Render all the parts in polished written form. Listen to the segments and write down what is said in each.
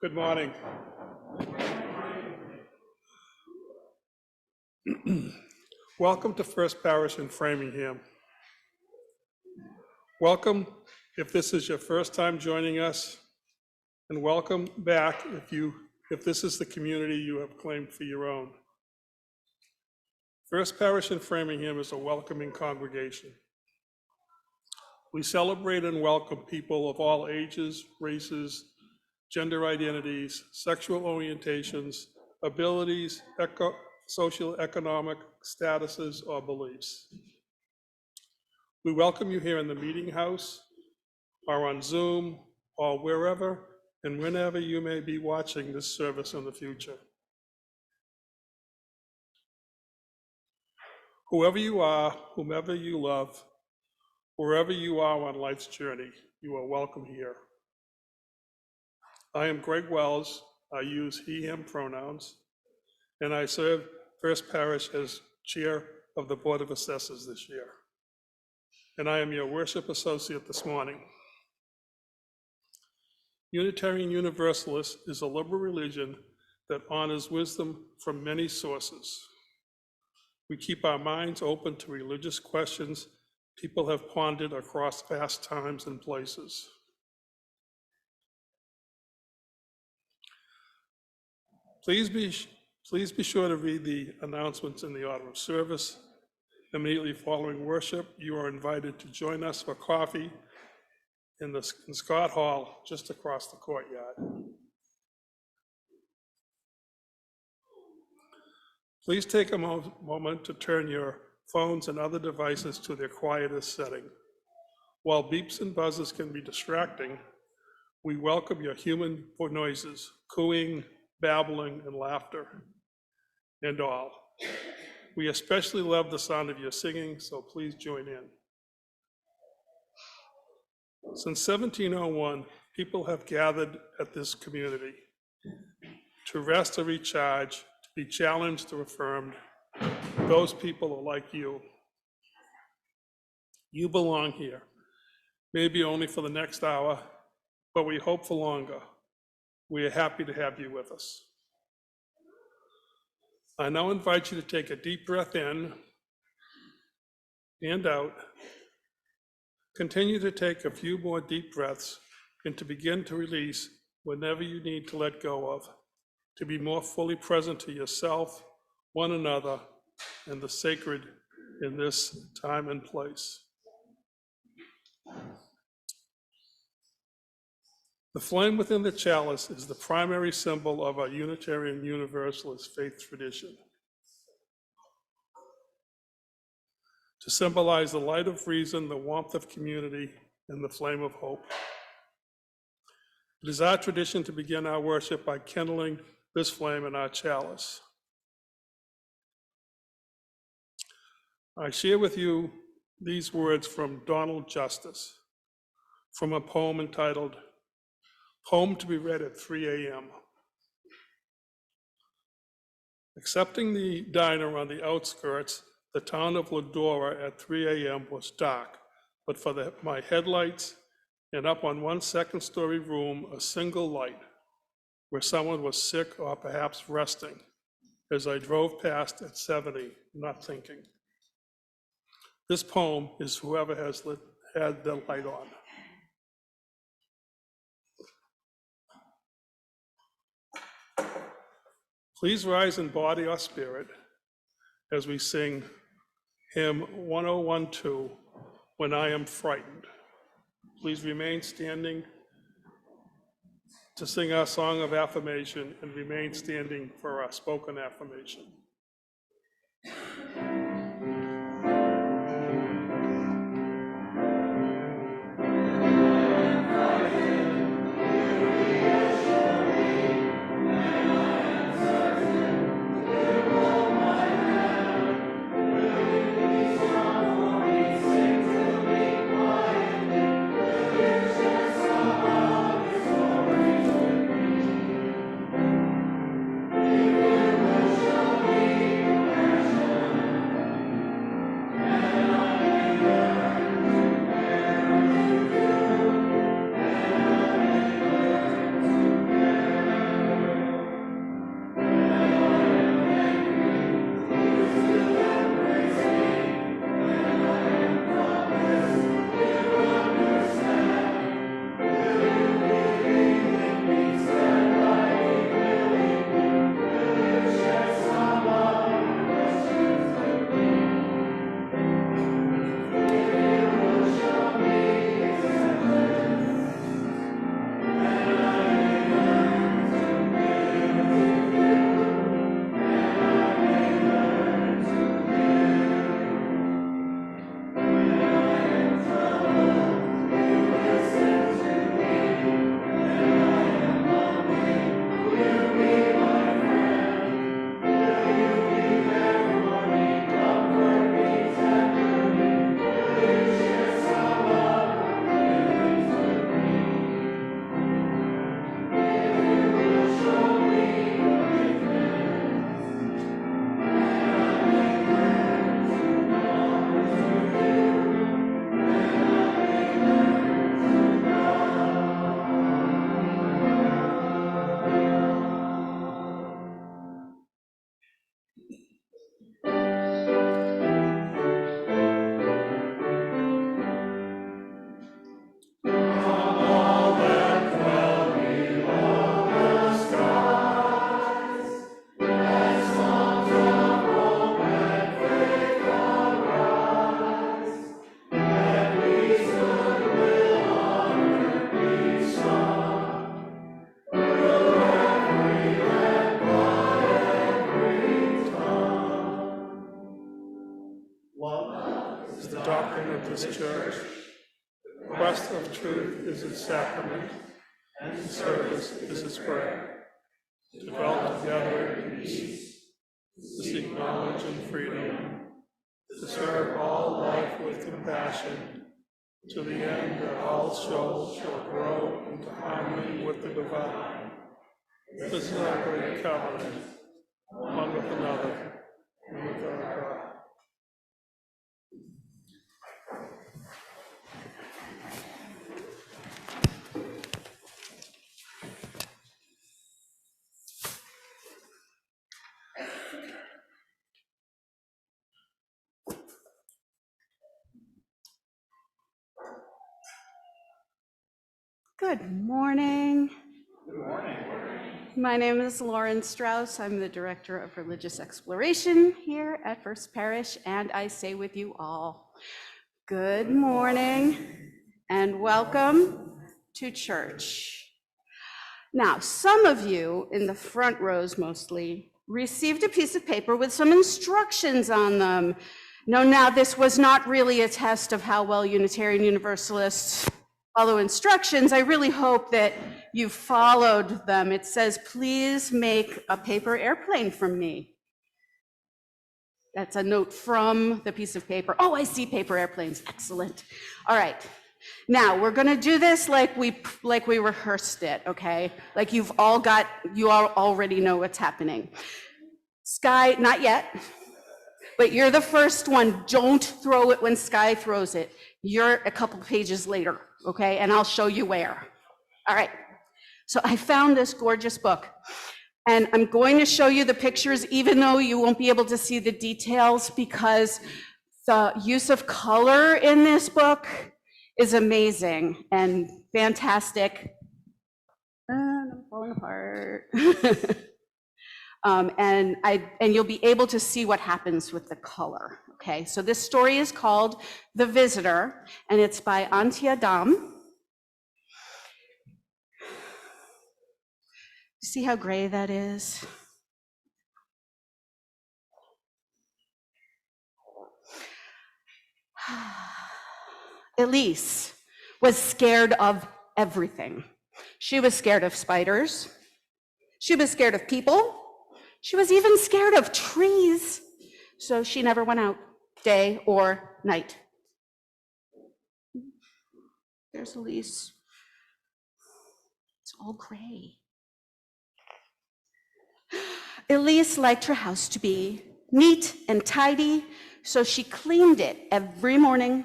Good morning. Welcome to First Parish in Framingham. Welcome if this is your first time joining us, and welcome back if this is the community you have claimed for your own. First Parish in Framingham is a welcoming congregation. We celebrate and welcome people of all ages, races, gender identities, sexual orientations, abilities, social economic statuses, or beliefs. We welcome you here in the meeting house, or on Zoom, or wherever and whenever you may be watching this service in the future. Whoever you are, whomever you love, wherever you are on life's journey, you are welcome here. I am Greg Wells. I use he, him pronouns, and I serve First Parish as Chair of the Board of Assessors this year. And I am your worship associate this morning. Unitarian Universalist is a liberal religion that honors wisdom from many sources. We keep our minds open to religious questions people have pondered across vast times and places. Please be sure to read the announcements in the order of service. Immediately following worship, you are invited to join us for coffee in Scott Hall, just across the courtyard. Please take a moment to turn your phones and other devices to their quietest setting. While beeps and buzzes can be distracting, we welcome your human noises, cooing, babbling, and laughter, and all. We especially love the sound of your singing, so please join in. Since 1701, people have gathered at this community to rest or recharge, to be challenged or affirmed. Those people are like you. You belong here, maybe only for the next hour, but we hope for longer. We are happy to have you with us. I now invite you to take a deep breath in and out. Continue to take a few more deep breaths and to begin to release whenever you need to let go of, to be more fully present to yourself, one another, and the sacred in this time and place. The flame within the chalice is the primary symbol of our Unitarian Universalist faith tradition. To symbolize the light of reason, the warmth of community, and the flame of hope. It is our tradition to begin our worship by kindling this flame in our chalice. I share with you these words from Donald Justice, from a poem entitled Home to be read at 3 a.m. Excepting the diner on the outskirts, the town of Ladora at 3 a.m. was dark, but for my headlights and up on one second-story room, a single light where someone was sick or perhaps resting as I drove past at 70, not thinking. This poem is whoever has had the light on. Please rise in body or spirit as we sing hymn 1012, When I Am Frightened. Please remain standing to sing our song of affirmation and remain standing for our spoken affirmation. quest of truth is its sacrament, and service is its prayer. To dwell together in peace, to seek knowledge and freedom, to serve all life with compassion, to the end that all souls shall grow into harmony with the divine. This is our great covenant, one with another, and with our God. Good morning. Good morning. My name is Lauren Strauss. I'm the Director of Religious Exploration here at First Parish, and I say with you all, good morning and welcome to church. Now, some of you in the front rows mostly received a piece of paper with some instructions on them. No, now this was not really a test of how well Unitarian Universalists follow instructions. I really hope that you followed them. It says, please make a paper airplane from me. That's a note from the piece of paper. Oh, I see paper airplanes. Excellent. All right. Now we're going to do this like we rehearsed it, okay? Like you all already know what's happening. Sky, not yet, but you're the first one. Don't throw it when Sky throws it. You're a couple pages later, okay? And I'll show you where. All right. So I found this gorgeous book, and I'm going to show you the pictures, even though you won't be able to see the details, because the use of color in this book is amazing and fantastic. And I'm falling apart. And you'll be able to see what happens with the color. Okay, so this story is called The Visitor, and it's by Auntie Adam. See how gray that is? Elise was scared of everything. She was scared of spiders. She was scared of people. She was even scared of trees. So she never went out, day or night. There's Elise. It's all gray. Elise liked her house to be neat and tidy, so she cleaned it every morning.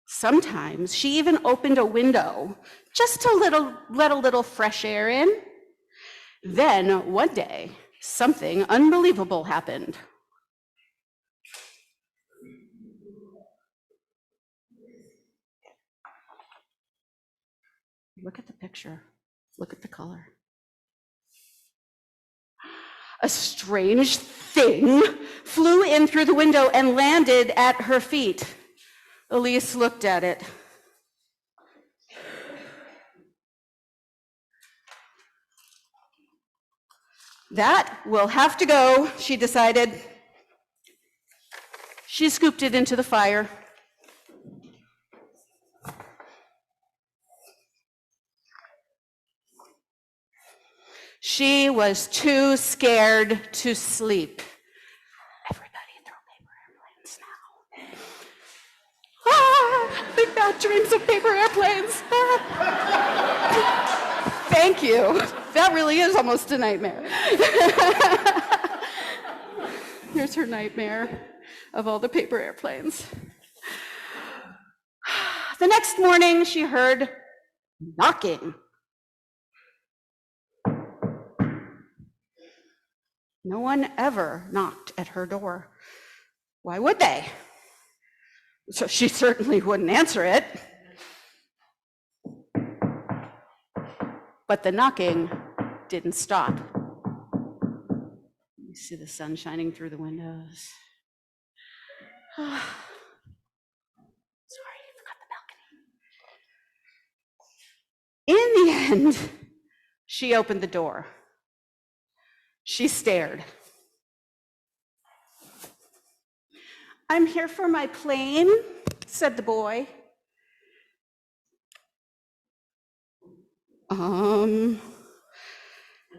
Sometimes she even opened a window just to let a little fresh air in. Then one day, something unbelievable happened. Look at the picture. Look at the color. A strange thing flew in through the window and landed at her feet. Elise looked at it. That will have to go, she decided. She scooped it into the fire. She was too scared to sleep. Everybody throw paper airplanes now. Big bad dreams of paper airplanes. Thank you. That really is almost a nightmare. Here's her nightmare of all the paper airplanes. The next morning, she heard knocking. No one ever knocked at her door. Why would they? So she certainly wouldn't answer it. But the knocking didn't stop. You see the sun shining through the windows. Sorry, I forgot the balcony. In the end, she opened the door. She stared. "I'm here for my plane," said the boy. And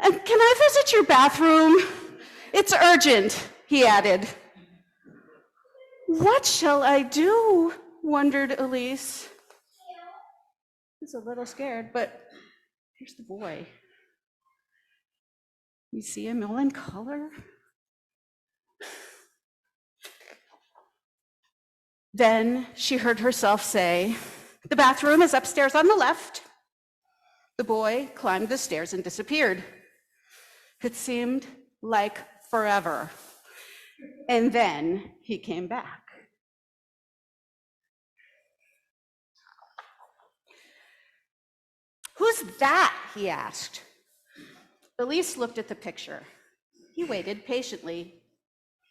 can I visit your bathroom? It's urgent, he added. What shall I do? Wondered Elise. He's a little scared, but here's the boy. You see him all in color? Then she heard herself say, "The bathroom is upstairs on the left." The boy climbed the stairs and disappeared. It seemed like forever. And then he came back. "Who's that?" he asked. Elise looked at the picture. He waited patiently.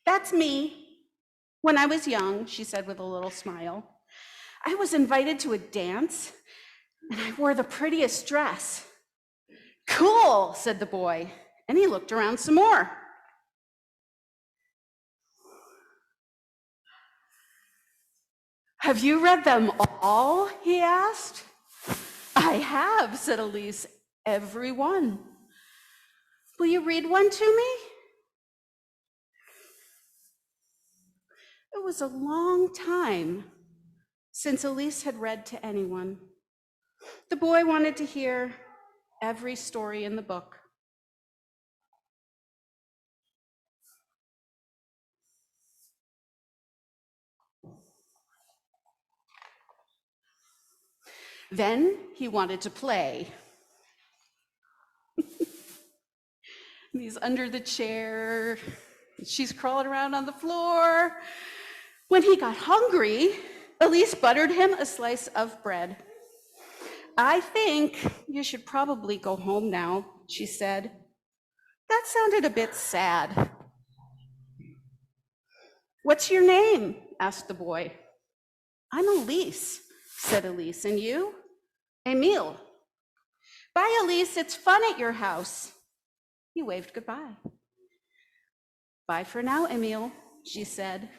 "That's me. When I was young," she said with a little smile. "I was invited to a dance, and I wore the prettiest dress." "Cool," said the boy, and he looked around some more. "Have you read them all?" he asked. "I have," said Elise, "every one." "Will you read one to me?" It was a long time since Elise had read to anyone. The boy wanted to hear every story in the book. Then he wanted to play. He's under the chair. She's crawling around on the floor. When he got hungry, Elise buttered him a slice of bread. "I think you should probably go home now," she said. That sounded a bit sad. "What's your name?" asked the boy. "I'm Elise," said Elise. "And you?" "Emile." "Bye, Elise. It's fun at your house." He waved goodbye. "Bye for now, Emile," she said.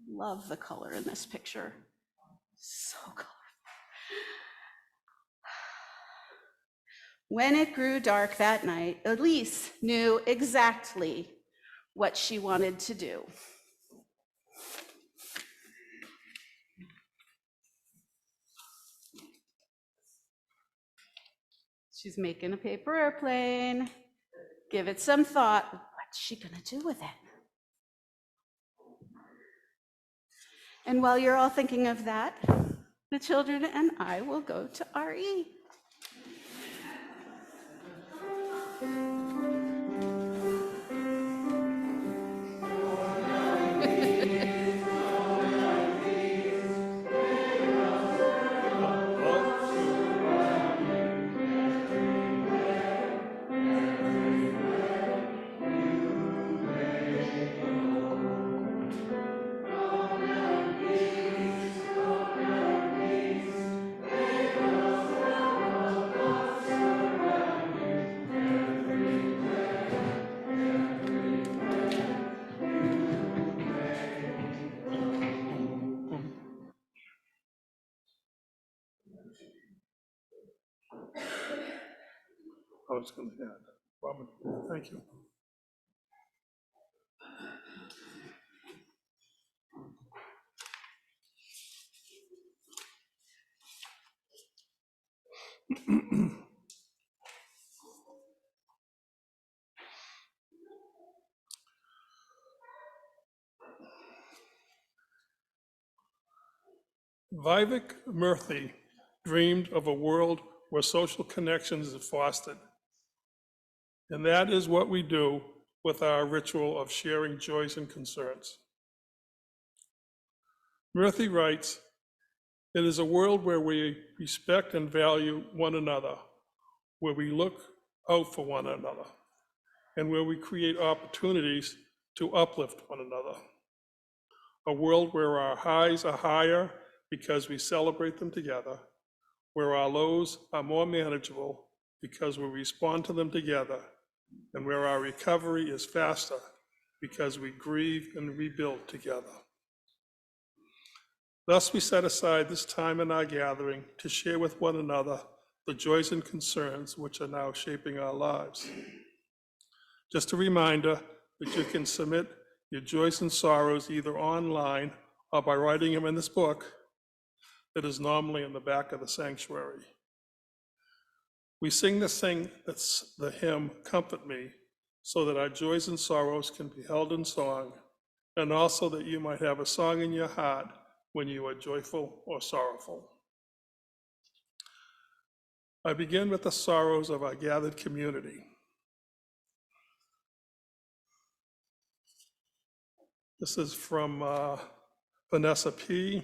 Love the color in this picture. So colorful. When it grew dark that night, Elise knew exactly what she wanted to do. She's making a paper airplane. Give it some thought. What's she gonna do with it? And while you're all thinking of that, the children and I will go to RE. I was going to add. Robin, thank you. Vivek Murthy dreamed of a world where social connections are fostered. And that is what we do with our ritual of sharing joys and concerns. Murthy writes, "It is a world where we respect and value one another, where we look out for one another, and where we create opportunities to uplift one another. A world where our highs are higher because we celebrate them together, where our lows are more manageable because we respond to them together, and where our recovery is faster because we grieve and rebuild together. Thus we set aside this time in our gathering to share with one another the joys and concerns which are now shaping our lives. Just a reminder that you can submit your joys and sorrows either online or by writing them in this book that is normally in the back of the sanctuary. We sing the hymn, Comfort Me, so that our joys and sorrows can be held in song, and also that you might have a song in your heart when you are joyful or sorrowful. I begin with the sorrows of our gathered community. This is from Vanessa P.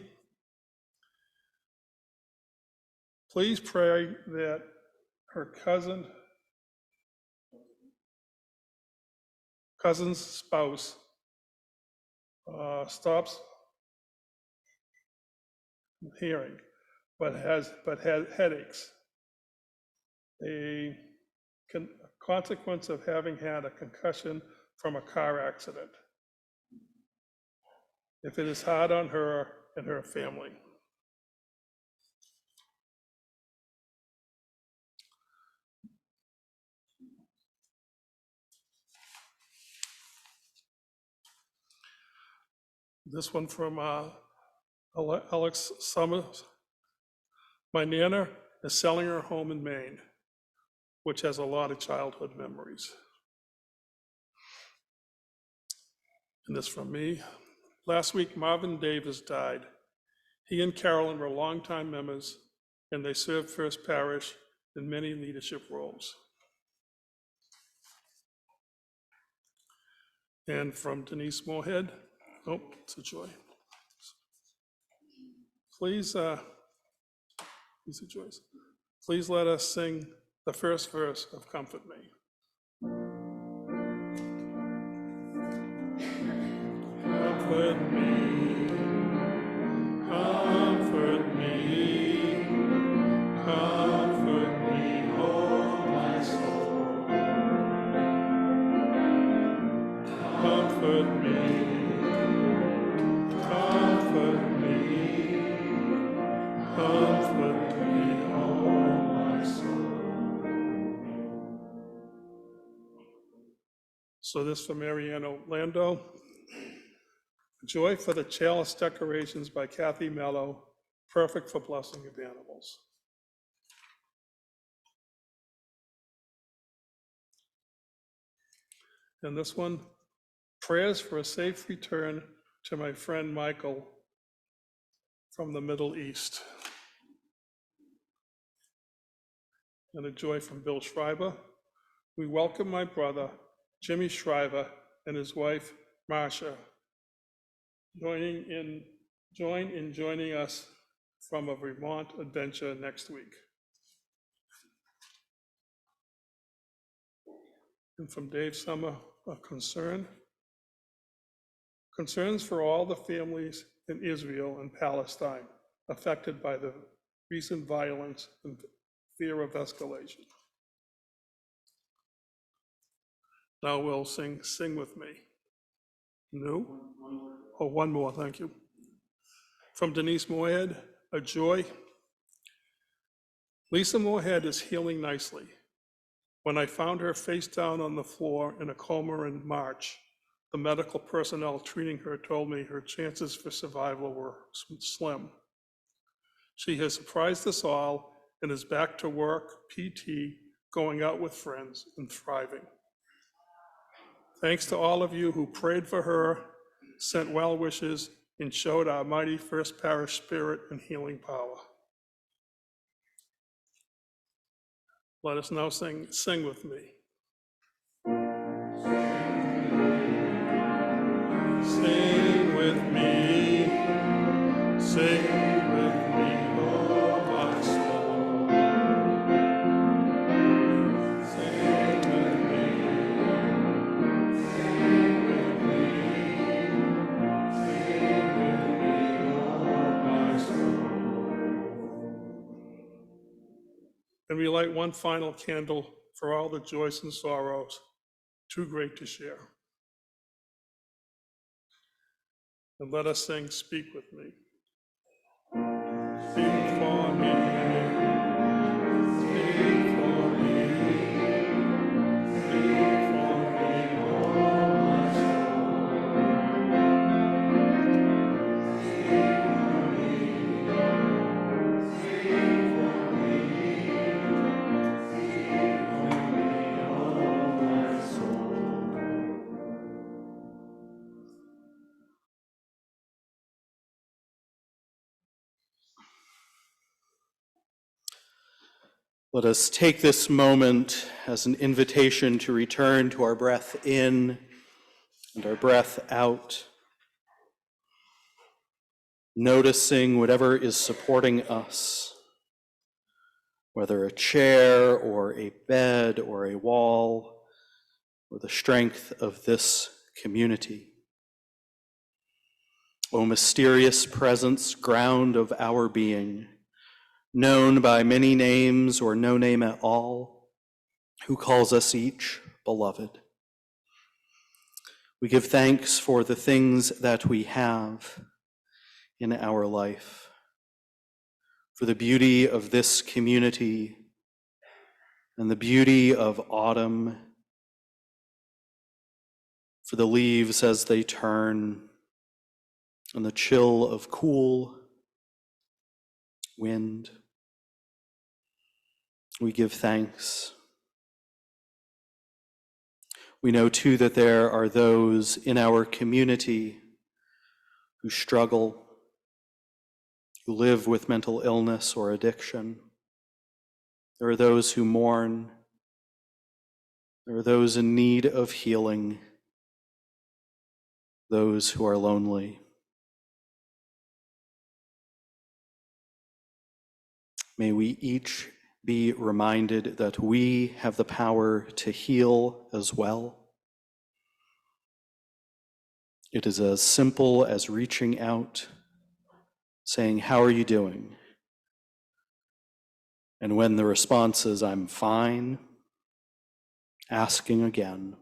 Please pray that her cousin's spouse stops hearing, but has headaches. A consequence of having had a concussion from a car accident. If it is hard on her and her family. This one from Alex Summers. My Nana is selling her home in Maine, which has a lot of childhood memories. And this from me. Last week, Marvin Davis died. He and Carolyn were longtime members, and they served First Parish in many leadership roles. And from Denise Moorhead, oh, it's a joy. Please, these are joys. Please let us sing the first verse of Comfort Me. Comfort me, comfort me, comfort me, oh my soul. Comfort me, comfort me, comfort me, oh my soul. So this from Marianne Orlando. Joy for the chalice decorations by Kathy Mello, perfect for blessing of animals. And this one, prayers for a safe return to my friend Michael from the Middle East. And a joy from Bill Schreiber. We welcome my brother, Jimmy Schreiber, and his wife, Marcia, join in joining us from a Vermont adventure next week. And from Dave Summer, a concern. Concerns for all the families in Israel and Palestine affected by the recent violence and fear of escalation. Now we'll sing with me. No? Oh, one more, thank you. From Denise Moorhead, a joy. Lisa Moorhead is healing nicely. When I found her face down on the floor in a coma in March, the medical personnel treating her told me her chances for survival were slim. She has surprised us all and is back to work, PT, going out with friends, and thriving. Thanks to all of you who prayed for her, sent well wishes, and showed our mighty First Parish spirit and healing power. Let us now sing with me. Sing with me, oh my soul. Sing with me, oh my soul. And we light one final candle for all the joys and sorrows, too great to share. And let us sing, Speak with Me. Speak for me. Let us take this moment as an invitation to return to our breath in and our breath out, noticing whatever is supporting us, whether a chair or a bed or a wall or the strength of this community. O mysterious presence, ground of our being, known by many names or no name at all, who calls us each beloved. We give thanks for the things that we have in our life, for the beauty of this community and the beauty of autumn, for the leaves as they turn and the chill of cool wind. We give thanks. We know too that there are those in our community who struggle, who live with mental illness or addiction. There are those who mourn. There are those in need of healing, those who are lonely. May we each be reminded that we have the power to heal as well. It is as simple as reaching out, saying, "How are you doing?" And when the response is, "I'm fine," asking again,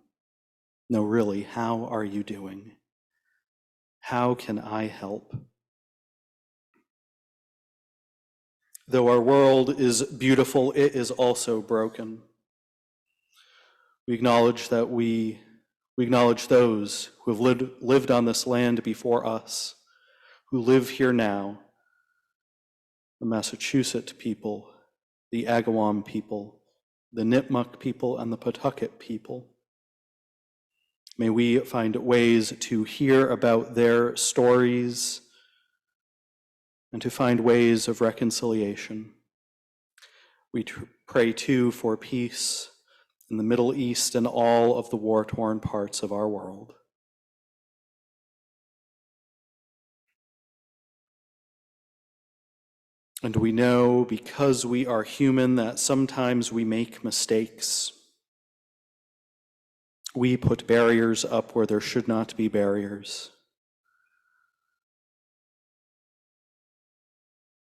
"No, really, how are you doing? How can I help?" Though our world is beautiful, it is also broken. We acknowledge that we acknowledge those who have lived on this land before us, who live here now, the Massachusetts people, the Agawam people, the Nipmuc people, and the Pawtucket people. May we find ways to hear about their stories and to find ways of reconciliation. We pray too for peace in the Middle East and all of the war-torn parts of our world. And we know, because we are human, that sometimes we make mistakes. We put barriers up where there should not be barriers.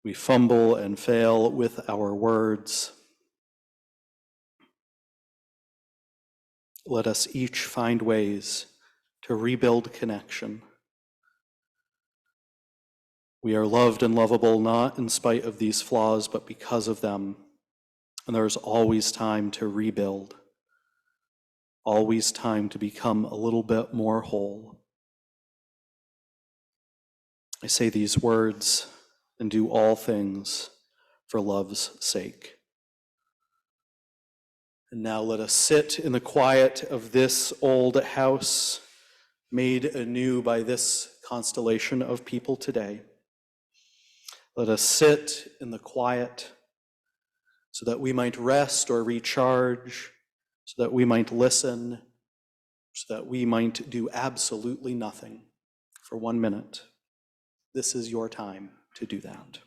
We fumble and fail with our words. Let us each find ways to rebuild connection. We are loved and lovable not in spite of these flaws, but because of them. And there is always time to rebuild, always time to become a little bit more whole. I say these words and do all things for love's sake. And now let us sit in the quiet of this old house, made anew by this constellation of people today. Let us sit in the quiet so that we might rest or recharge, so that we might listen, so that we might do absolutely nothing for 1 minute. This is your time to do that.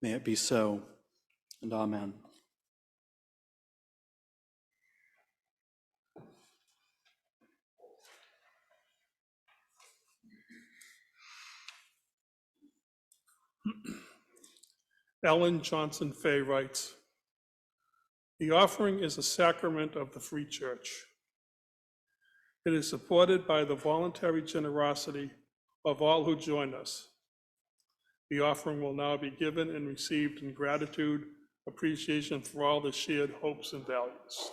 May it be so, and amen. Ellen Johnson Fay writes, The offering is a sacrament of the Free Church. It is supported by the voluntary generosity of all who join us. The offering will now be given and received in gratitude, appreciation for all the shared hopes and values.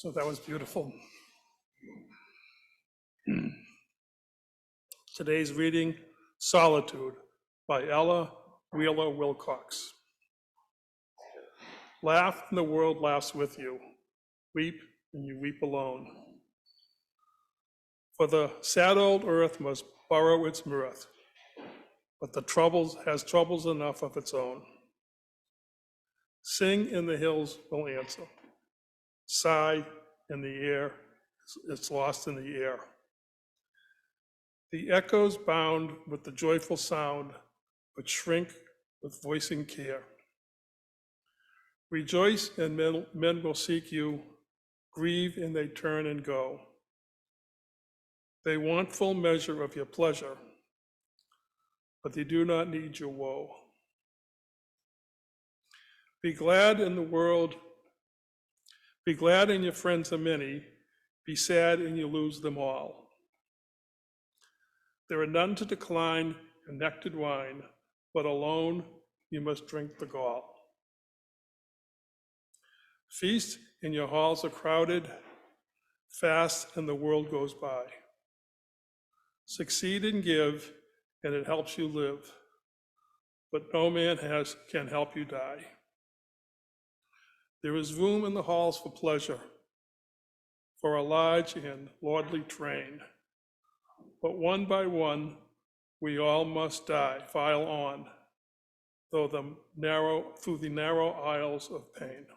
So that was beautiful. Today's reading, Solitude, by Ella Wheeler Wilcox. Laugh and the world laughs with you. Weep and you weep alone. For the sad old earth must borrow its mirth, but the troubles has troubles enough of its own. Sing and the hills will answer. Sigh in the air, it's lost in the air. The echoes bound with the joyful sound, but shrink with voicing care. Rejoice and men will seek you, grieve and they turn and go. They want full measure of your pleasure, but they do not need your woe. Be glad in the world, be glad and your friends are many, be sad and you lose them all. There are none to decline in nectared wine, but alone you must drink the gall. Feast and your halls are crowded, fast and the world goes by. Succeed and give, and it helps you live, but no man can help you die. There is room in the halls for pleasure, for a large and lordly train, but one by one we all must die, file on, through the narrow aisles of pain.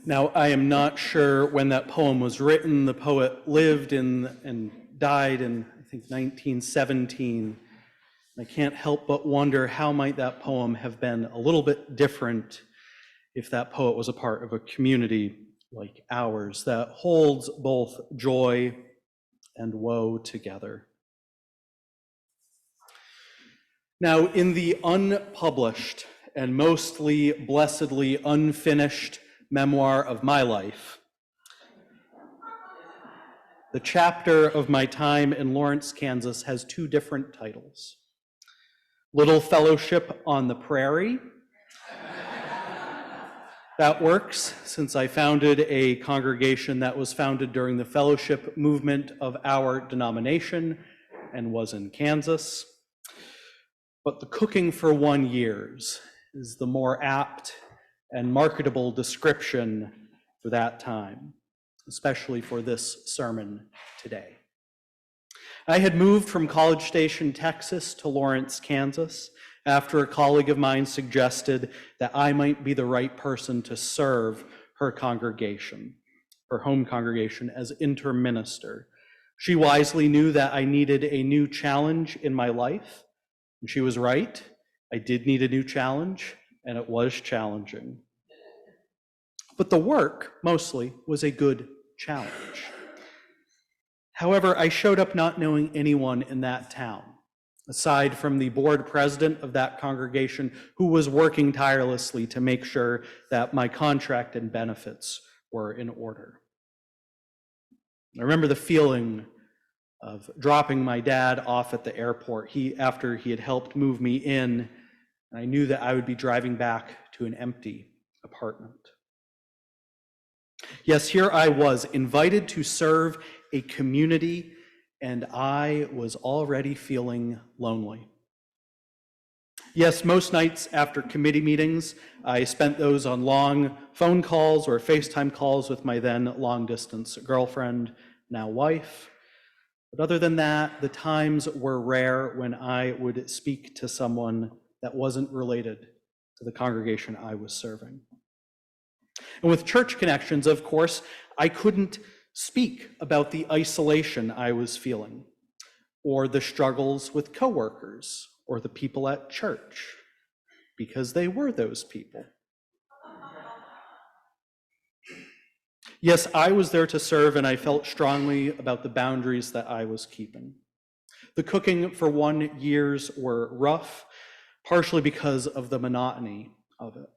Now, I am not sure when that poem was written. The poet lived and died in, I think, 1917. I can't help but wonder how might that poem have been a little bit different if that poet was a part of a community like ours that holds both joy and woe together. Now, in the unpublished and mostly blessedly unfinished memoir of my life, the chapter of my time in Lawrence, Kansas has two different titles. Little Fellowship on the Prairie. That works, since I founded a congregation that was founded during the fellowship movement of our denomination and was in Kansas. But the Cooking for 1 Years is the more apt and marketable description for that time, especially for this sermon today. I had moved from College Station, Texas to Lawrence, Kansas, after a colleague of mine suggested that I might be the right person to serve her congregation, her home congregation, as interminister. She wisely knew that I needed a new challenge in my life, and she was right. I did need a new challenge, and it was challenging. But the work, mostly, was a good challenge. However, I showed up not knowing anyone in that town, aside from the board president of that congregation, who was working tirelessly to make sure that my contract and benefits were in order. I remember the feeling of dropping my dad off at the airport after he had helped move me in, and I knew that I would be driving back to an empty apartment. Yes, here I was, invited to serve a community, and I was already feeling lonely. Yes, most nights after committee meetings, I spent those on long phone calls or FaceTime calls with my then long-distance girlfriend, now wife. But other than that, the times were rare when I would speak to someone that wasn't related to the congregation I was serving. And with church connections, of course, I couldn't speak about the isolation I was feeling, or the struggles with coworkers, or the people at church, because they were those people. Yes, I was there to serve, and I felt strongly about the boundaries that I was keeping. The Cooking for 1 Years were rough, partially because of the monotony of it.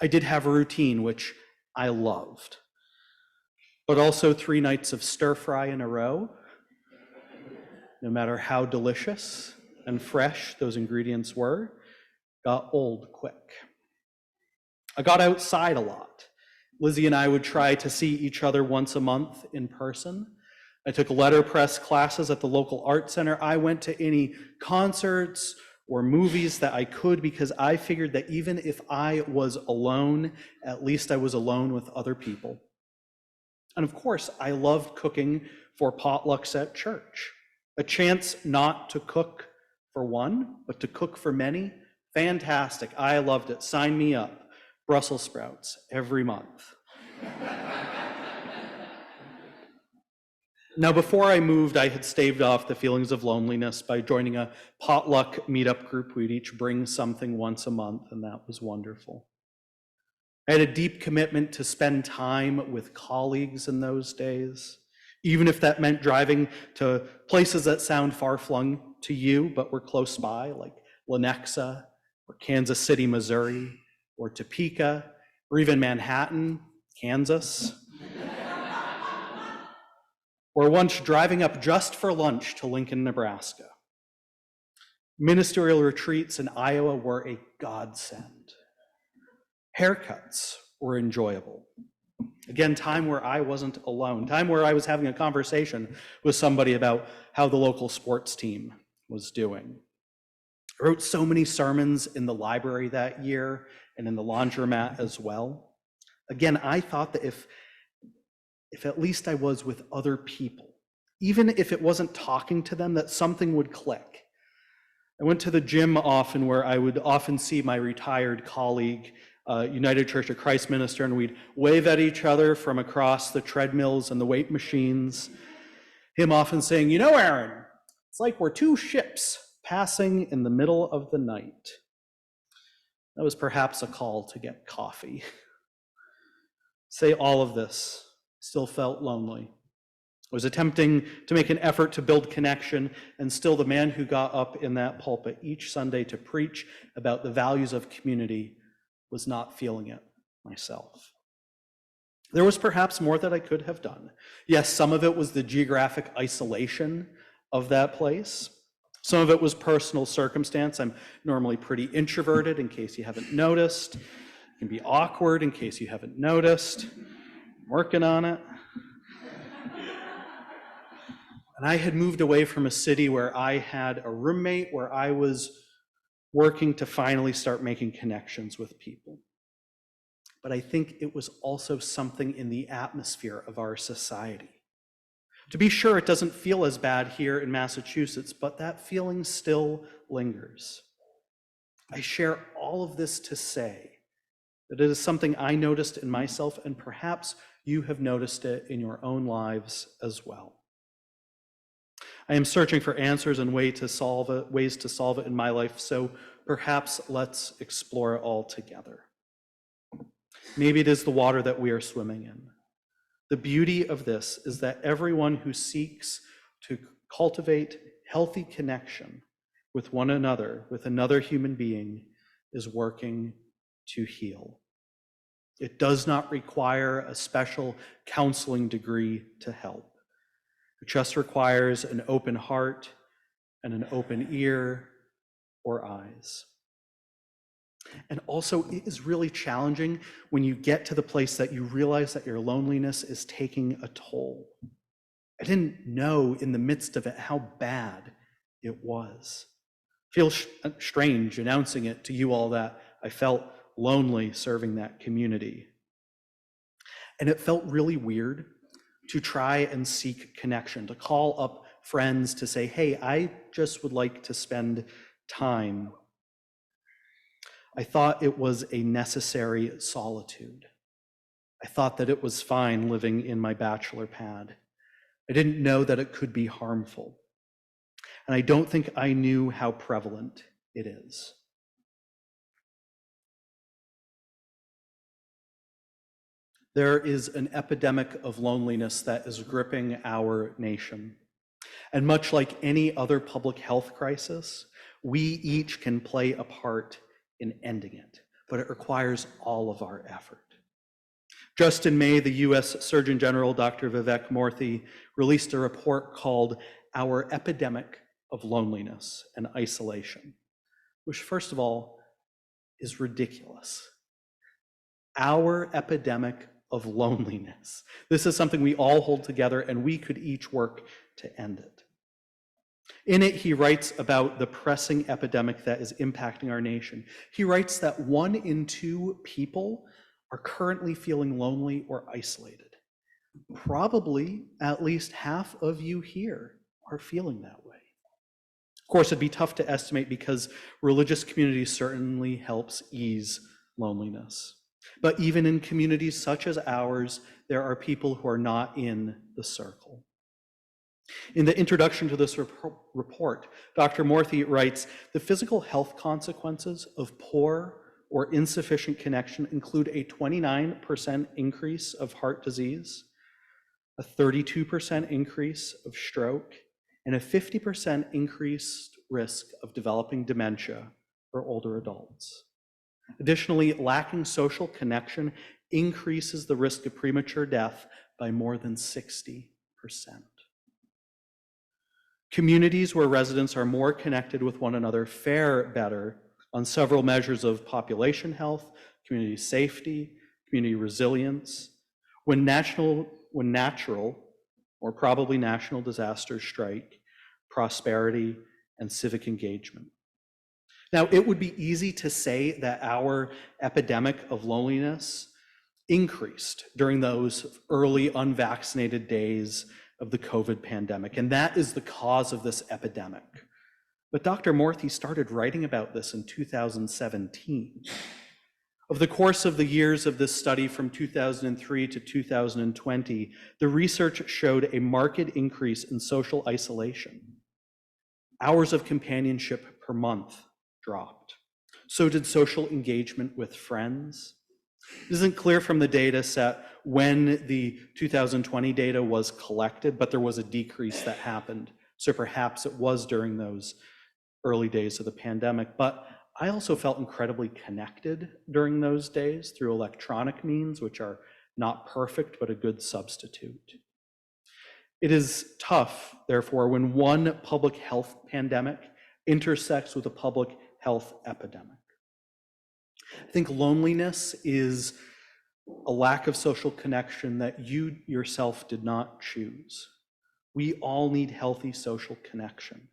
I did have a routine, which I loved. but also 3 nights of stir fry in a row, no matter how delicious and fresh those ingredients were, got old quick. I got outside a lot. Lizzie and I would try to see each other once a month in person. I took letterpress classes at the local art center. I went to any concerts or movies that I could because I figured that even if I was alone, at least I was alone with other people. And of course, I loved cooking for potlucks at church. A chance not to cook for one, but to cook for many. Fantastic. I loved it. Sign me up. Brussels sprouts every month. Now, before I moved, I had staved off the feelings of loneliness by joining a potluck meetup group. We'd each bring something once a month, and that was wonderful. I had a deep commitment to spend time with colleagues in those days, even if that meant driving to places that sound far-flung to you, but were close by, like Lenexa, or Kansas City, Missouri, or Topeka, or even Manhattan, Kansas. Or once driving up just for lunch to Lincoln, Nebraska. Ministerial retreats in Iowa were a godsend. Haircuts were enjoyable. Again, time where I wasn't alone, time where I was having a conversation with somebody about how the local sports team was doing. I wrote so many sermons in the library that year and in the laundromat as well. Again, I thought that if at least I was with other people, even if it wasn't talking to them, that something would click. I went to the gym often where I would often see my retired colleague, United Church of Christ minister, and we'd wave at each other from across the treadmills and the weight machines. Him often saying, "You know, Aaron, it's like we're 2 ships passing in the middle of the night." That was perhaps a call to get coffee. Say all of this, still felt lonely. I was attempting to make an effort to build connection, and still the man who got up in that pulpit each Sunday to preach about the values of community was not feeling it myself. There was perhaps more that I could have done. Yes, some of it was the geographic isolation of that place. Some of it was personal circumstance. I'm normally pretty introverted, in case you haven't noticed. It can be awkward, in case you haven't noticed. I'm working on it. And I had moved away from a city where I had a roommate, where I was working to finally start making connections with people. But I think it was also something in the atmosphere of our society. To be sure, it doesn't feel as bad here in Massachusetts, but that feeling still lingers. I share all of this to say that it is something I noticed in myself, and perhaps you have noticed it in your own lives as well. I am searching for answers and ways to solve it in my life, so perhaps let's explore it all together. Maybe it is the water that we are swimming in. The beauty of this is that everyone who seeks to cultivate healthy connection with one another, with another human being, is working to heal. It does not require a special counseling degree to help. It just requires an open heart and an open ear or eyes. And also, it is really challenging when you get to the place that you realize that your loneliness is taking a toll. I didn't know in the midst of it how bad it was. It feels strange announcing it to you all that I felt lonely serving that community. And it felt really weird to try and seek connection, to call up friends to say, hey, I just would like to spend time. I thought it was a necessary solitude. I thought that it was fine living in my bachelor pad. I didn't know that it could be harmful. And I don't think I knew how prevalent it is. There is an epidemic of loneliness that is gripping our nation. And much like any other public health crisis, we each can play a part in ending it, but it requires all of our effort. Just in May, the US Surgeon General, Dr. Vivek Murthy, released a report called Our Epidemic of Loneliness and Isolation, which, first of all, is ridiculous. Our epidemic of loneliness. This is something we all hold together, and we could each work to end it. In it, he writes about the pressing epidemic that is impacting our nation. He writes that 1 in 2 people are currently feeling lonely or isolated. Probably at least half of you here are feeling that way. Of course, it'd be tough to estimate because religious community certainly helps ease loneliness. But even in communities such as ours, there are people who are not in the circle. In the introduction to this report, Dr. Murthy writes, the physical health consequences of poor or insufficient connection include a 29% increase of heart disease, a 32% increase of stroke, and a 50% increased risk of developing dementia for older adults. Additionally, lacking social connection increases the risk of premature death by more than 60%. Communities where residents are more connected with one another fare better on several measures of population health, community safety, community resilience. When natural or probably national disasters strike, prosperity and civic engagement. Now, it would be easy to say that our epidemic of loneliness increased during those early unvaccinated days of the COVID pandemic, and that is the cause of this epidemic. But Dr. Murthy started writing about this in 2017. Over the course of the years of this study from 2003 to 2020, the research showed a marked increase in social isolation. Hours of companionship per month dropped. So did social engagement with friends. It isn't clear from the data set when the 2020 data was collected, but there was a decrease that happened. So perhaps it was during those early days of the pandemic. But I also felt incredibly connected during those days through electronic means, which are not perfect, but a good substitute. It is tough, therefore, when one public health pandemic intersects with a public health epidemic. I think loneliness is a lack of social connection that you yourself did not choose. We all need healthy social connection.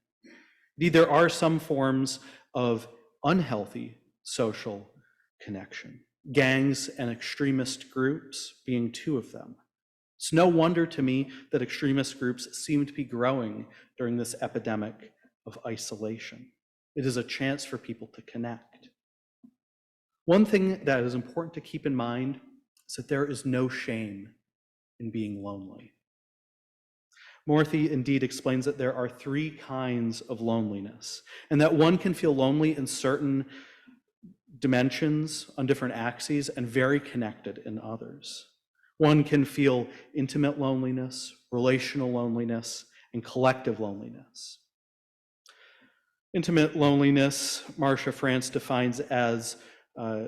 Indeed, there are some forms of unhealthy social connection, gangs and extremist groups being 2 of them. It's no wonder to me that extremist groups seem to be growing during this epidemic of isolation. It is a chance for people to connect. One thing that is important to keep in mind is that there is no shame in being lonely. Murthy indeed explains that there are 3 kinds of loneliness, and that one can feel lonely in certain dimensions on different axes and very connected in others. One can feel intimate loneliness, relational loneliness, and collective loneliness. Intimate loneliness, Marcia France defines as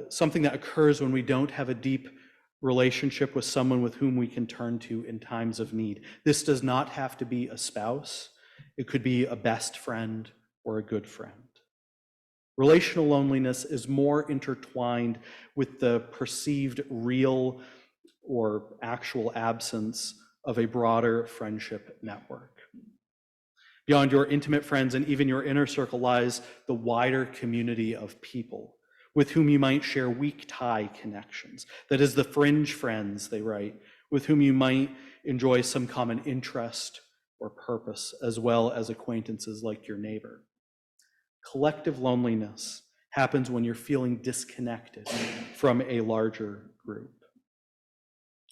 something that occurs when we don't have a deep relationship with someone with whom we can turn to in times of need. This does not have to be a spouse. It could be a best friend or a good friend. Relational loneliness is more intertwined with the perceived real or actual absence of a broader friendship network. Beyond your intimate friends and even your inner circle lies the wider community of people with whom you might share weak tie connections. That is the fringe friends, they write, with whom you might enjoy some common interest or purpose, as well as acquaintances like your neighbor. Collective loneliness happens when you're feeling disconnected from a larger group.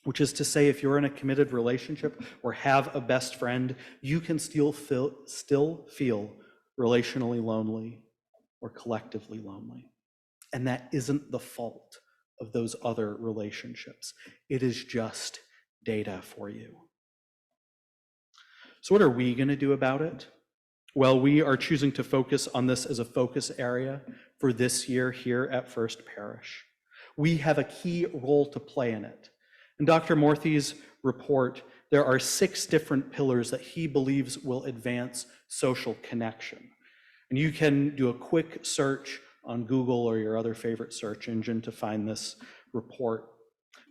Which is to say, if you're in a committed relationship or have a best friend, you can still feel relationally lonely or collectively lonely. And that isn't the fault of those other relationships. It is just data for you. So what are we going to do about it? Well, we are choosing to focus on this as a focus area for this year here at First Parish. We have a key role to play in it. In Dr. Morthy's report, there are 6 different pillars that he believes will advance social connection. And you can do a quick search on Google or your other favorite search engine to find this report.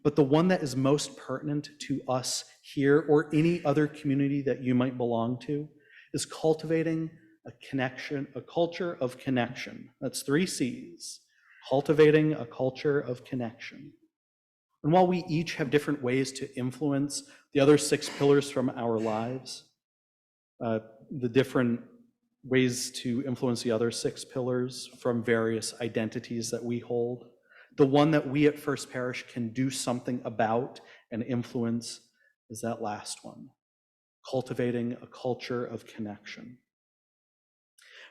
But the one that is most pertinent to us here or any other community that you might belong to is cultivating a connection, a culture of connection. That's 3 C's, cultivating a culture of connection. And while we each have different ways to influence the other 6 pillars from our lives, the different ways to influence the other 6 pillars from various identities that we hold, the one that we at First Parish can do something about and influence is that last one, cultivating a culture of connection.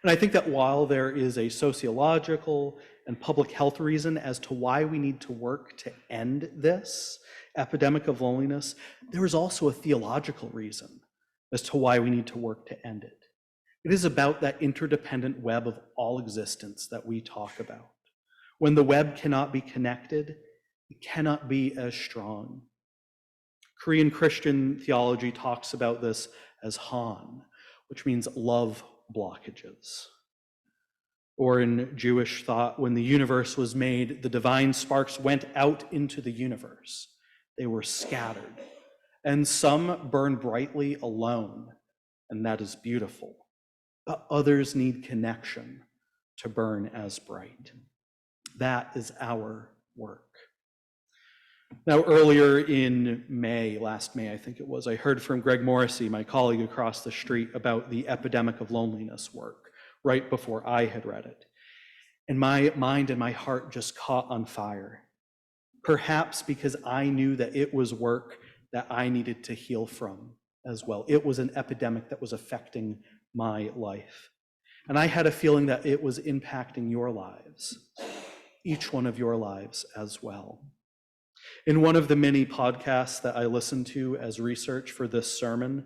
And I think that while there is a sociological and public health reason as to why we need to work to end this epidemic of loneliness, there is also a theological reason as to why we need to work to end it. It is about that interdependent web of all existence that we talk about. When the web cannot be connected, it cannot be as strong. Korean Christian theology talks about this as Han, which means love blockages. Or in Jewish thought, when the universe was made, the divine sparks went out into the universe. They were scattered. And some burn brightly alone, and that is beautiful. But others need connection to burn as bright. That is our work. Now, earlier in May, last May, I think it was, I heard from Greg Morrissey, my colleague across the street, about the Epidemic of Loneliness work, right before I had read it. And my mind and my heart just caught on fire. Perhaps because I knew that it was work that I needed to heal from as well. It was an epidemic that was affecting my life. And I had a feeling that it was impacting your lives, each one of your lives as well. In one of the many podcasts that I listened to as research for this sermon,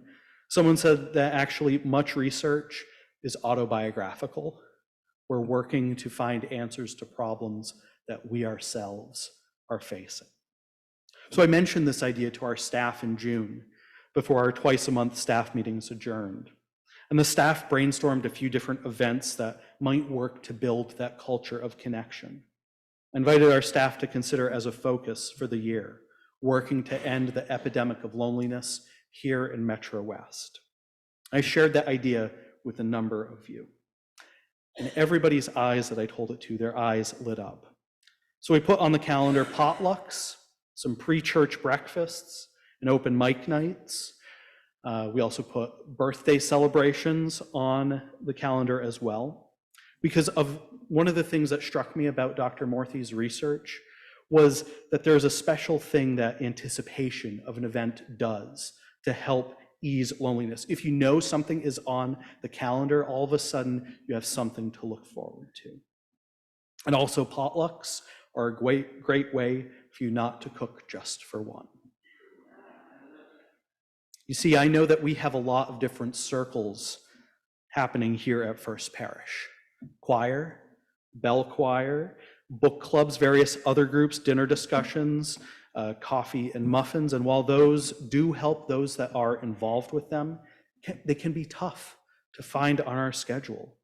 someone said that actually much research is autobiographical. We're working to find answers to problems that we ourselves are facing. So I mentioned this idea to our staff in June before our twice-a-month staff meetings adjourned. And the staff brainstormed a few different events that might work to build that culture of connection. I invited our staff to consider as a focus for the year, working to end the epidemic of loneliness here in MetroWest. I shared that idea with a number of you. And everybody's eyes that I told it to, their eyes lit up. So we put on the calendar potlucks, some pre-church breakfasts, and open mic nights. We also put birthday celebrations on the calendar as well. Because of one of the things that struck me about Dr. Morthy's research was that there's a special thing that anticipation of an event does to help ease loneliness. If you know something is on the calendar, all of a sudden you have something to look forward to. And also potlucks are a great way for you not to cook just for one. You see, I know that we have a lot of different circles happening here at First Parish. Choir, bell choir, book clubs, various other groups, dinner discussions, coffee and muffins. And while those do help those that are involved with them, they can be tough to find on our schedule.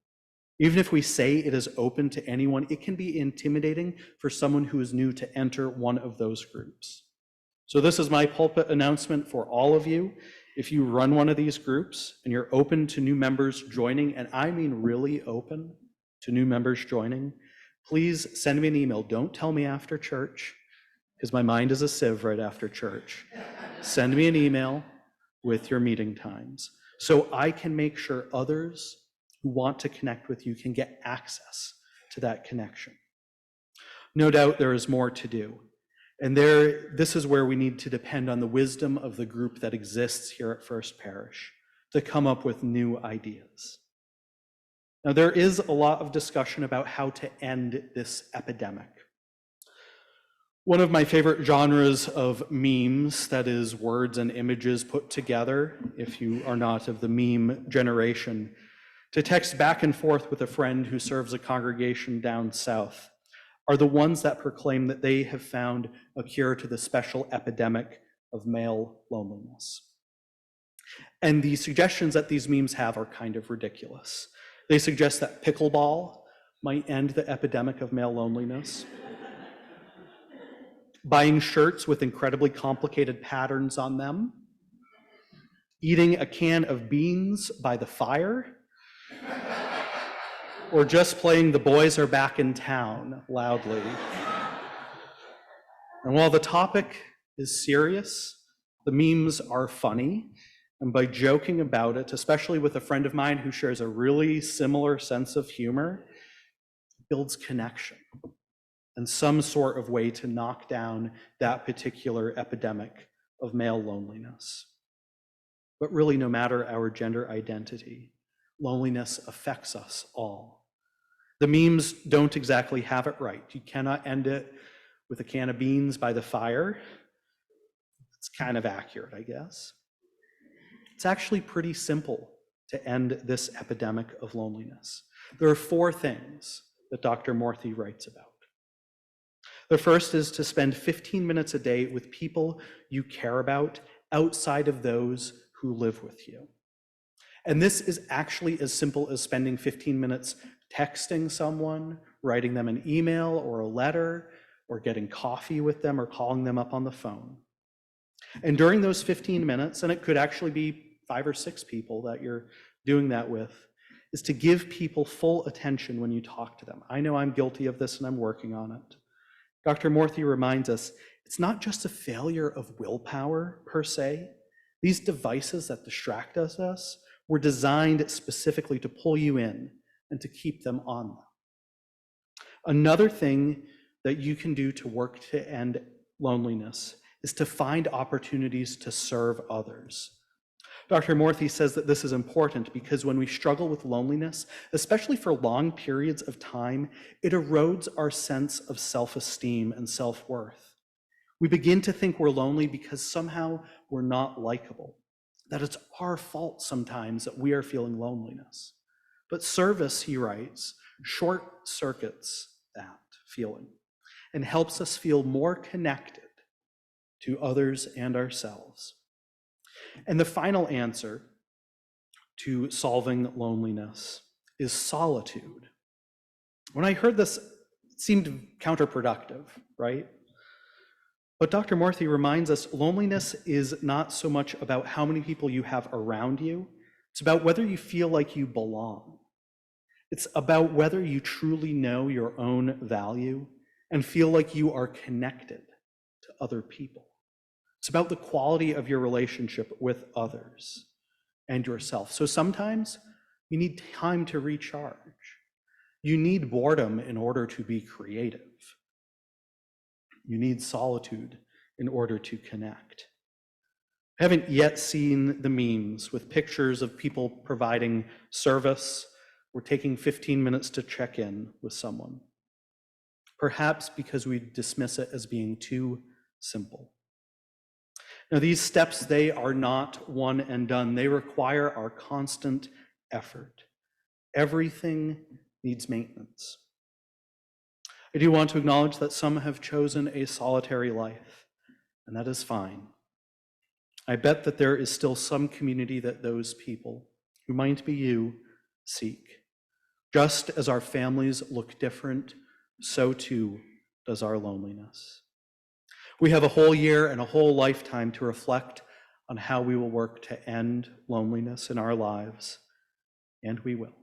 Even if we say it is open to anyone, it can be intimidating for someone who is new to enter one of those groups. So this is my pulpit announcement for all of you. If you run one of these groups and you're open to new members joining, and I mean really open to new members joining, please send me an email. Don't tell me after church, because my mind is a sieve right after church. Send me an email with your meeting times so I can make sure others who want to connect with you can get access to that connection. No doubt there is more to do. And this is where we need to depend on the wisdom of the group that exists here at First Parish to come up with new ideas. Now, there is a lot of discussion about how to end this epidemic. One of my favorite genres of memes, that is words and images put together, if you are not of the meme generation, to text back and forth with a friend who serves a congregation down south are the ones that proclaim that they have found a cure to the special epidemic of male loneliness. And the suggestions that these memes have are kind of ridiculous. They suggest that pickleball might end the epidemic of male loneliness. Buying shirts with incredibly complicated patterns on them. Eating a can of beans by the fire. Or just playing "The Boys Are Back in Town" loudly. And while the topic is serious, the memes are funny. And by joking about it, especially with a friend of mine who shares a really similar sense of humor, it builds connection and some sort of way to knock down that particular epidemic of male loneliness. But really, no matter our gender identity, loneliness affects us all. The memes don't exactly have it right. You cannot end it with a can of beans by the fire. It's kind of accurate, I guess. It's actually pretty simple to end this epidemic of loneliness. There are 4 things that Dr. Morthy writes about. The first is to spend 15 minutes a day with people you care about outside of those who live with you. And this is actually as simple as spending 15 minutes texting someone, writing them an email or a letter, or getting coffee with them or calling them up on the phone. And during those 15 minutes, and it could actually be 5 or 6 people that you're doing that with, is to give people full attention when you talk to them. I know I'm guilty of this and I'm working on it. Dr. Morthy reminds us it's not just a failure of willpower per se. These devices that distract us were designed specifically to pull you in and to keep them on them. Another thing that you can do to work to end loneliness is to find opportunities to serve others. Dr. Morthy says that this is important because when we struggle with loneliness, especially for long periods of time, it erodes our sense of self-esteem and self-worth. We begin to think we're lonely because somehow we're not likable, that it's our fault sometimes that we are feeling loneliness. But service, he writes, short circuits that feeling and helps us feel more connected to others and ourselves. And the final answer to solving loneliness is solitude. When I heard this, it seemed counterproductive, right? But Dr. Morthy reminds us loneliness is not so much about how many people you have around you. It's about whether you feel like you belong. It's about whether you truly know your own value and feel like you are connected to other people. It's about the quality of your relationship with others and yourself. So sometimes you need time to recharge. You need boredom in order to be creative. You need solitude in order to connect. I haven't yet seen the memes with pictures of people providing service or taking 15 minutes to check in with someone. Perhaps because we dismiss it as being too simple. Now, these steps, they are not one and done. They require our constant effort. Everything needs maintenance. I do want to acknowledge that some have chosen a solitary life, and that is fine. I bet that there is still some community that those people, who might be you, seek. Just as our families look different, so too does our loneliness. We have a whole year and a whole lifetime to reflect on how we will work to end loneliness in our lives, and we will.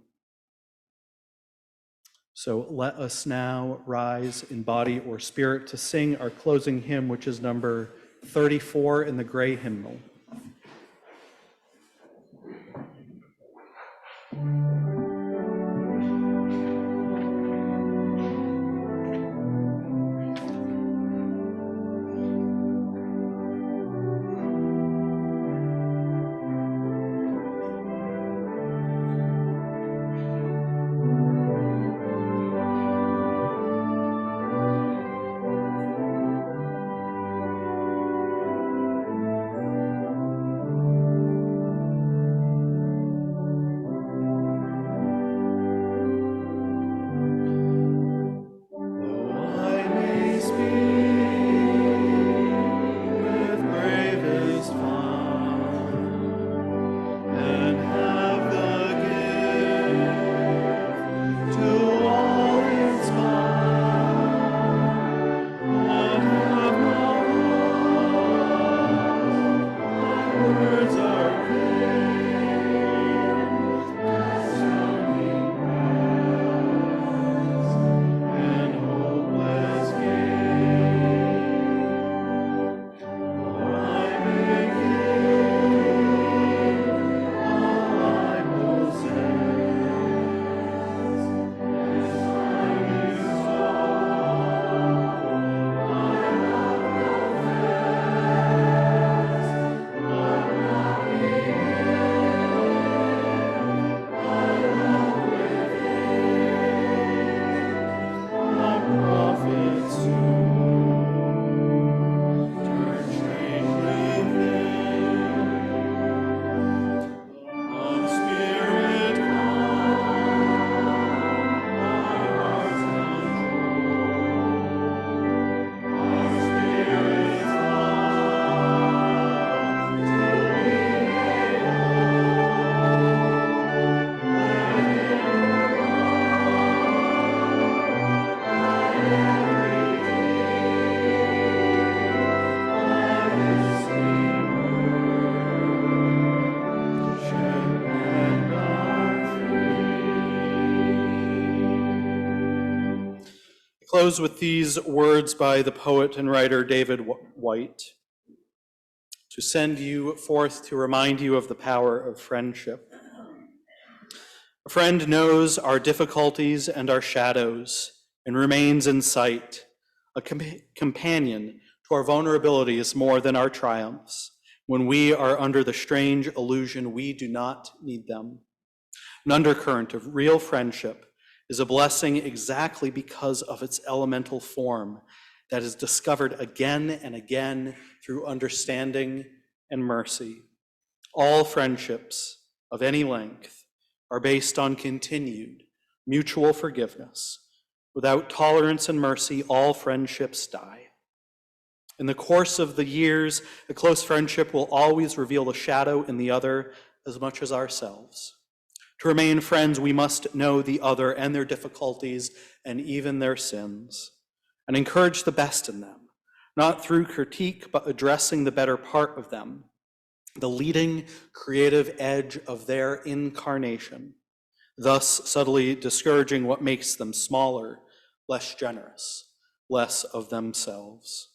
So let us now rise in body or spirit to sing our closing hymn, which is number 34 in the gray hymnal. Close with these words by the poet and writer David White, to send you forth to remind you of the power of friendship. A friend knows our difficulties and our shadows and remains in sight. A companion to our vulnerabilities more than our triumphs. When we are under the strange illusion we do not need them. An undercurrent of real friendship is a blessing exactly because of its elemental form that is discovered again and again through understanding and mercy. All friendships of any length are based on continued mutual forgiveness. Without tolerance and mercy, all friendships die. In the course of the years, a close friendship will always reveal a shadow in the other as much as ourselves. To remain friends, we must know the other and their difficulties and even their sins, and encourage the best in them, not through critique, but addressing the better part of them, the leading creative edge of their incarnation, thus subtly discouraging what makes them smaller, less generous, less of themselves.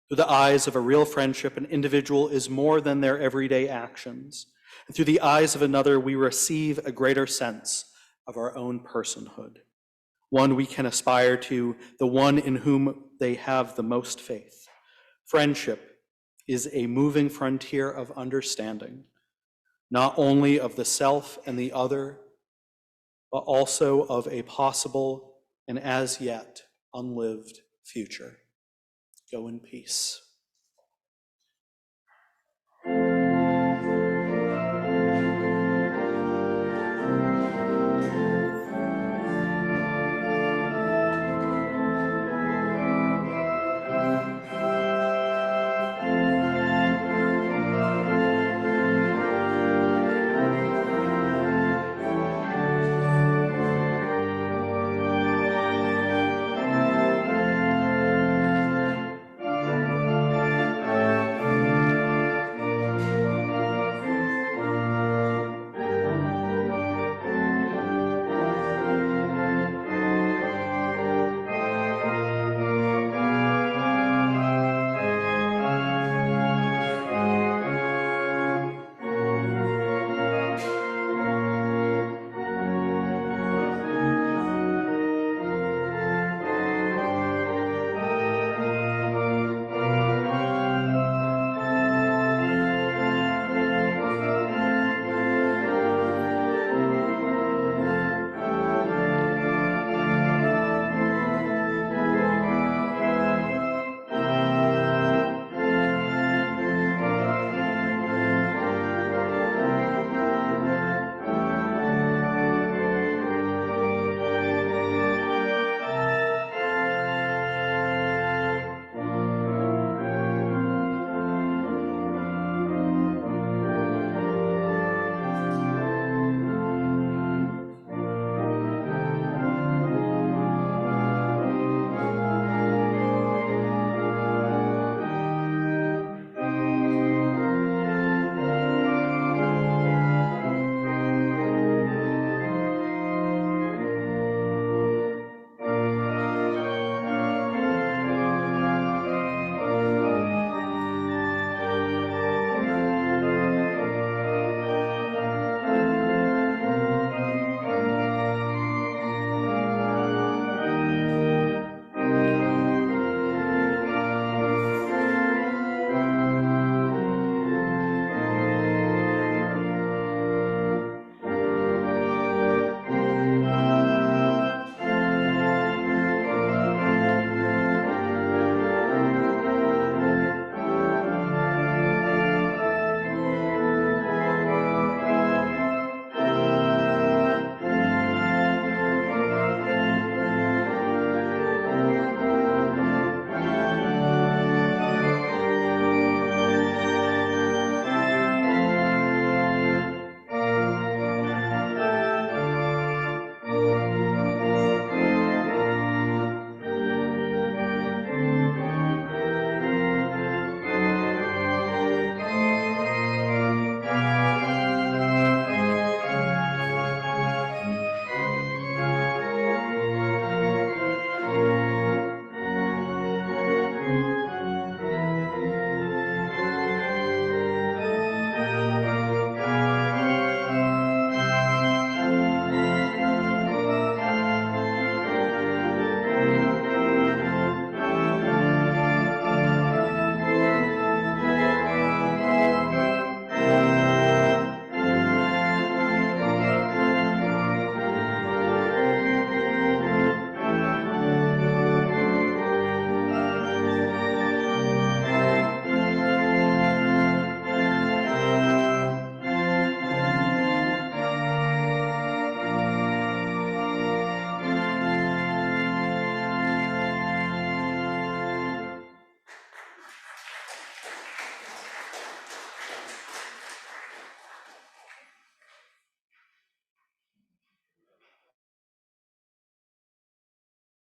Through the eyes of a real friendship, an individual is more than their everyday actions. And through the eyes of another, we receive a greater sense of our own personhood, one we can aspire to, the one in whom they have the most faith. Friendship is a moving frontier of understanding, not only of the self and the other, but also of a possible and as yet unlived future. Go in peace.